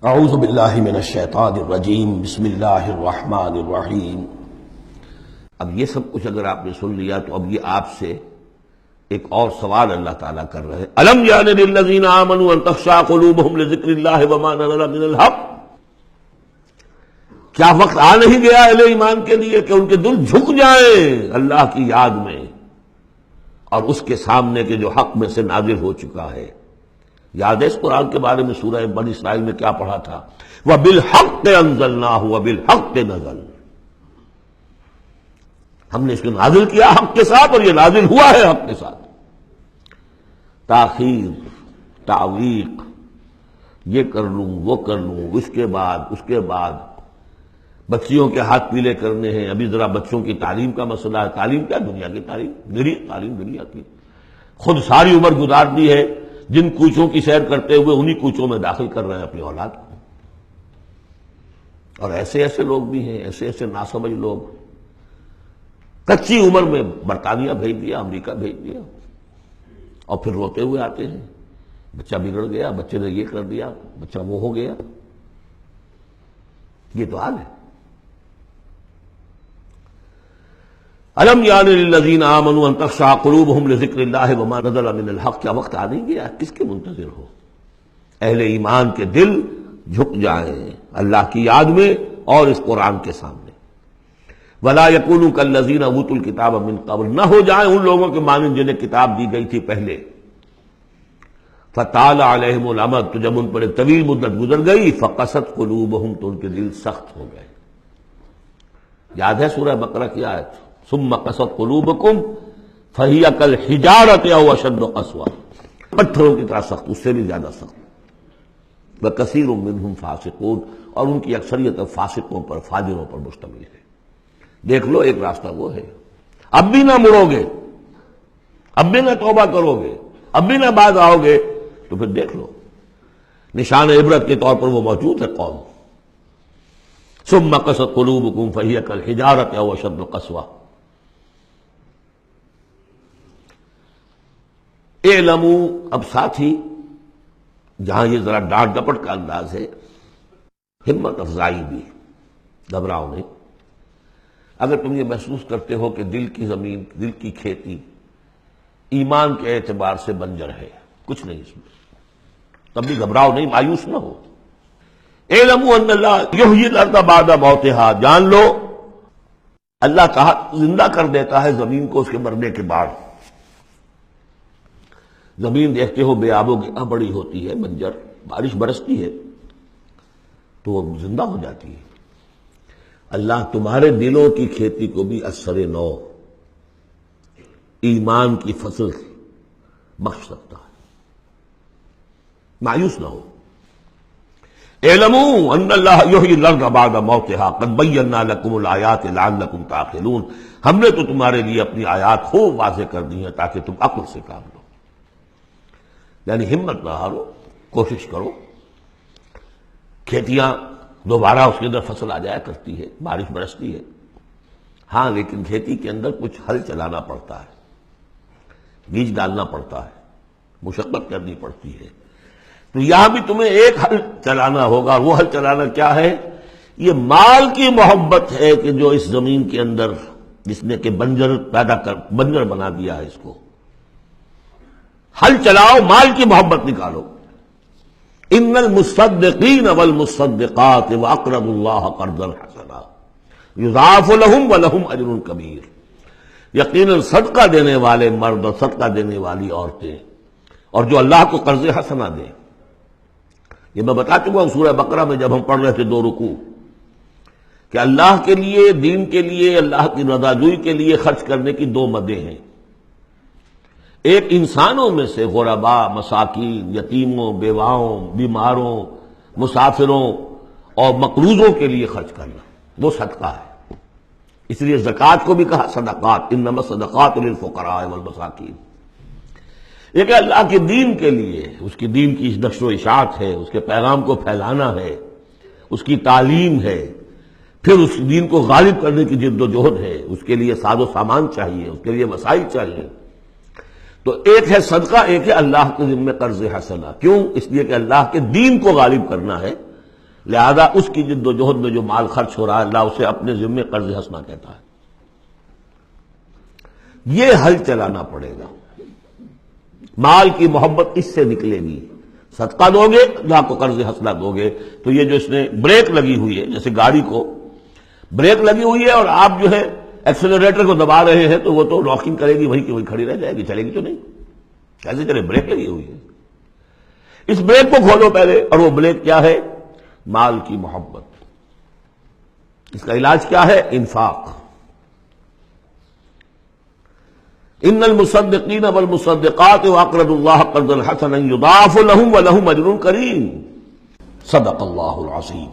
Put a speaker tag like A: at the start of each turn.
A: اعوذ باللہ من الشیطان الرجیم، بسم اللہ الرحمن الرحیم۔ اب یہ سب کچھ اگر آپ نے سن لیا تو اب یہ آپ سے ایک اور سوال اللہ تعالیٰ کر رہے ہیں، الم یعن للذین آمنوا ان تخشع قلوبہم لذکر اللہ وما نزل من الحق۔ کیا وقت آ نہیں گیا اہل ایمان کے لیے کہ ان کے دل جھک جائیں اللہ کی یاد میں اور اس کے سامنے کے جو حق میں سے نازل ہو چکا ہے؟ یاد ہے اس قرآن کے بارے میں سورہ بنی اسرائیل میں کیا پڑھا تھا؟ وَبِالْحَقِّ أَنزَلْنَاهُ وَبِالْحَقِّ نَزَلَ، ہم نے اس کو نازل کیا حق کے ساتھ اور یہ نازل ہوا ہے حق کے ساتھ۔ تاخیر، تعویق، یہ کر لوں وہ کر لوں، اس کے بعد بچیوں کے ہاتھ پیلے کرنے ہیں۔ ابھی ذرا بچوں کی تعلیم کا مسئلہ ہے۔ تعلیم کیا؟ دنیا کی تعلیم، میری تعلیم دنیا کی۔ خود ساری عمر گزار دی ہے جن کوچوں کی سیر کرتے ہوئے انہی کوچوں میں داخل کر رہے ہیں اپنی اولاد کو۔ اور ایسے ایسے لوگ بھی ہیں، ایسے ایسے ناسمجھ لوگ، کچی عمر میں برطانیہ بھیج دیا، امریکہ بھیج دیا، اور پھر روتے ہوئے آتے ہیں بچہ بگڑ گیا، بچے نے یہ کر دیا، بچہ وہ ہو گیا۔ یہ تو حال ہے۔ الم یعن للذین آمنوا ان تخشع قلوبہم لذکر اللہ وما نزل من الحق۔ کیا وقت آ نہیں گیا؟ کس کے منتظر ہو؟ اہل ایمان کے دل جھک جائیں اللہ کی یاد میں اور اس قرآن کے سامنے۔ ولا یکونوا کالذین اوتوا الکتاب من قبل، نہ ہو جائیں ان لوگوں کے مانند جنہیں کتاب دی گئی تھی پہلے۔ فطال علیہم الامد، تو جب ان پر ایک طویل مدت گزر گئی، فقست قلوبہم، تو ان کے دل سخت ہو گئے۔ یاد ہے سورہ بقرہ کی آیت، ثم قست قلوبکم فہی کالحجارۃ او اشد قسوۃ، پتھروں کی طرح سخت، اس سے بھی زیادہ سخت۔ وکثیر منہم فاسقون، اور ان کی اکثریت فاسقوں پر، فاجروں پر مشتمل ہے۔ دیکھ لو ایک راستہ وہ ہے، اب بھی نہ مڑو گے، اب بھی نہ توبہ کرو گے، اب بھی نہ باز آؤ گے، تو پھر دیکھ لو نشان عبرت کے طور پر وہ موجود ہے قوم۔ ثم قست قلوبکم فہی کالحجارۃ او اشد قسوۃ۔ اعلموا، اب ساتھ ہی جہاں یہ ذرا ڈانٹ ڈپٹ کا انداز ہے، ہمت افزائی بھی، گھبراؤ نہیں۔ اگر تم یہ محسوس کرتے ہو کہ دل کی زمین، دل کی کھیتی ایمان کے اعتبار سے بنجر ہے، کچھ نہیں اس میں، تب بھی گھبراؤ نہیں، مایوس نہ ہو۔ اعلموا ان اللہ یحیی الارض بعد موتہا، جان لو اللہ تعالیٰ زندہ کر دیتا ہے زمین کو اس کے مرنے کے بعد۔ زمین دیکھتے ہو بے آب و گیا بڑی ہوتی ہے، بنجر، بارش برستی ہے تو وہ زندہ ہو جاتی ہے۔ اللہ تمہارے دلوں کی کھیتی کو بھی اثر نو، ایمان کی فصل بخش سکتا ہے، مایوس نہ ہو۔ اعلموا ان اللہ یحیی الارض بعد موتہا قد بینا لکم الآیات لعلکم تعقلون، ہم نے تو تمہارے لیے اپنی آیات خوب واضح کر دی ہیں تاکہ تم عقل سے کام لو۔ یعنی ہمت نہ ہارو، کوشش کرو۔ کھیتیاں دوبارہ اس کے اندر فصل آ جایا کرتی ہے، بارش برستی ہے، ہاں، لیکن کھیتی کے اندر کچھ ہل چلانا پڑتا ہے، بیج ڈالنا پڑتا ہے، مشقت کرنی پڑتی ہے۔ تو یہاں بھی تمہیں ایک ہل چلانا ہوگا، وہ ہل چلانا کیا ہے؟ یہ مال کی محبت ہے کہ جو اس زمین کے اندر جس نے کہ بنجر بنا دیا ہے، اس کو ہل چلاؤ، مال کی محبت نکالو۔ ان المصدقین والمصدقات واقرضوا اللہ قرضا حسنا یضاعف لهم ولهم اجر کبیر، یقیناً صدقہ دینے والے مرد اور صدقہ دینے والی عورتیں اور جو اللہ کو قرض حسنا دیں، یہ میں بتا چکا ہوں سورہ بقرہ میں جب ہم پڑھ رہے تھے 2 رکوع، کہ اللہ کے لیے، دین کے لیے، اللہ کی رضا جوئی کے لیے خرچ کرنے کی 2 مدیں ہیں۔ ایک انسانوں میں سے غرباء، مساکین، یتیموں، بیواؤں، بیماروں، مسافروں اور مقروضوں کے لیے خرچ کرنا، وہ صدقہ ہے۔ اس لیے زکوٰۃ کو بھی کہا صدقات، انما الصدقات للفقراء والمساکین۔ ایک اللہ کے دین کے لیے، اس کی دین کی نشر و اشاعت ہے، اس کے پیغام کو پھیلانا ہے، اس کی تعلیم ہے، پھر اس دین کو غالب کرنے کی جد و جہد ہے، اس کے لیے ساز و سامان چاہیے، اس کے لیے وسائل چاہیے۔ تو ایک ہے صدقہ، ایک ہے اللہ کے ذمہ قرض حسنہ۔ کیوں؟ اس لیے کہ اللہ کے دین کو غالب کرنا ہے، لہذا اس کی جد و جہد میں جو مال خرچ ہو رہا ہے اللہ اسے اپنے ذمے قرض حسنہ کہتا ہے. یہ حل چلانا پڑے گا. مال کی محبت اس سے نکلے گی. صدقہ دو گے اللہ کو قرض حسنہ دو گے تو یہ جو اس نے بریک لگی ہوئی ہے، جیسے گاڑی کو بریک لگی ہوئی ہے اور آپ جو ہے ایکسلریٹر کو دبا رہے ہیں تو وہ تو راکنگ کرے گی وہی کی وہی کھڑی رہ جائے گی، چلے گی تو نہیں. کیسے چلے؟ بریک لگی ہوئی ہے. اس بریک کو کھولو پہلے. اور وہ بریک کیا ہے؟ مال کی محبت. اس کا علاج کیا ہے؟ انفاق. ان المصدقین والمصدقات واقرضوا اللہ قرضا حسنا یضاعف لهم ولهم اجر کریم. صدق اللہ العظیم.